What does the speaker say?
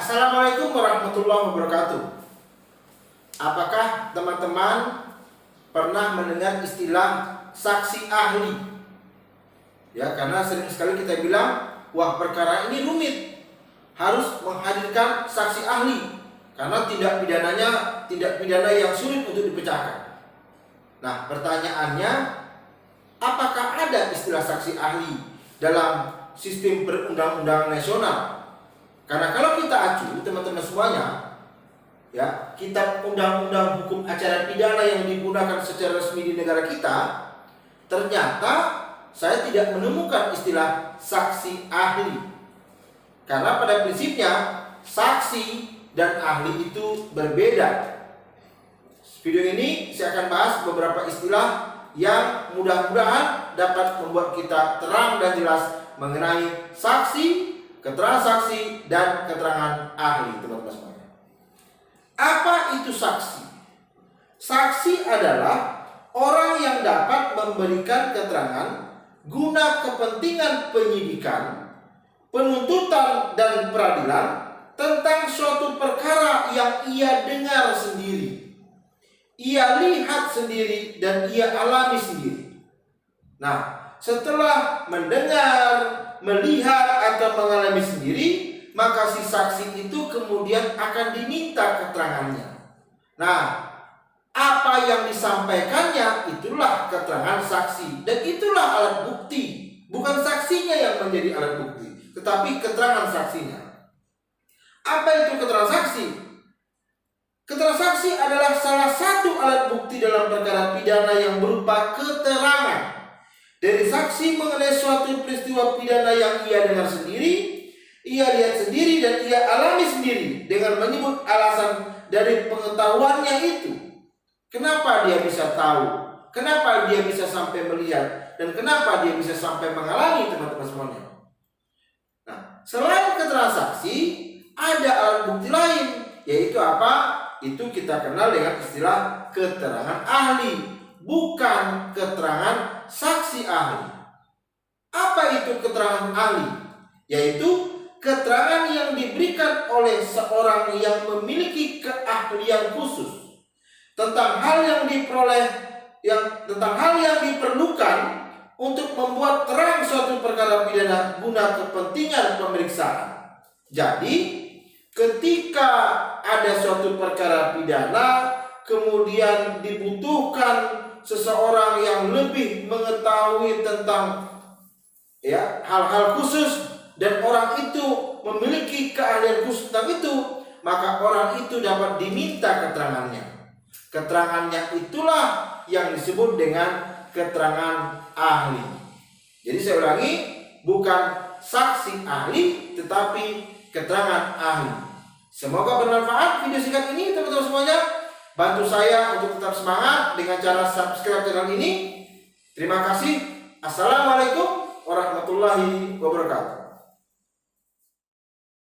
Assalamualaikum warahmatullahi wabarakatuh. Apakah teman-teman pernah mendengar istilah saksi ahli? Ya, karena sering sekali kita bilang, wah perkara ini rumit, harus menghadirkan saksi ahli karena tindak pidana yang sulit untuk dipecahkan. Nah, pertanyaannya, apakah ada istilah saksi ahli dalam sistem perundang-undangan nasional? Karena kalau kita acu, teman-teman semuanya, ya, kitab undang-undang hukum acara pidana yang digunakan secara resmi di negara kita, ternyata saya tidak menemukan istilah saksi ahli. Karena pada prinsipnya saksi dan ahli itu berbeda. Video ini saya akan bahas beberapa istilah yang mudah-mudahan dapat membuat kita terang dan jelas mengenai saksi, keterangan saksi, dan keterangan ahli, teman-teman semuanya. Apa itu saksi? Saksi adalah orang yang dapat memberikan keterangan guna kepentingan penyidikan, penuntutan, dan peradilan tentang suatu perkara yang ia dengar sendiri, ia lihat sendiri, dan ia alami sendiri. Nah, setelah mendengar, melihat, atau mengalami sendiri, maka si saksi itu kemudian akan diminta keterangannya. Nah, apa yang disampaikannya itulah keterangan saksi, dan itulah alat bukti. Bukan saksinya yang menjadi alat bukti, tetapi keterangan saksinya. Apa itu keterangan saksi? Keterangan saksi adalah salah satu alat bukti dalam perkara pidana yang berupa keterangan dari saksi mengenai suatu peristiwa pidana yang ia dengar sendiri, ia lihat sendiri, dan ia alami sendiri dengan menyebut alasan dari pengetahuannya itu. Kenapa dia bisa tahu? Kenapa dia bisa sampai melihat? Dan kenapa dia bisa sampai mengalami, teman-teman semuanya? Nah, selain keterangan saksi, ada alat bukti lain, yaitu apa? Itu kita kenal dengan istilah keterangan ahli, bukan keterangan saksi ahli. Apa itu keterangan ahli? Yaitu keterangan yang diberikan oleh seorang yang memiliki keahlian khusus tentang hal yang diperlukan untuk membuat terang suatu perkara pidana guna kepentingan pemeriksaan. Jadi, ketika ada suatu perkara pidana, kemudian dibutuhkan seseorang yang lebih mengetahui tentang hal-hal khusus, dan orang itu memiliki keahlian khusus tentang itu, maka orang itu dapat diminta keterangannya. Keterangannya itulah yang disebut dengan keterangan ahli. Jadi saya ulangi, bukan saksi ahli, tetapi keterangan ahli. Semoga bermanfaat video singkat ini, teman-teman semuanya. Bantu saya untuk tetap semangat dengan cara subscribe channel ini. Terima kasih. Assalamualaikum warahmatullahi wabarakatuh.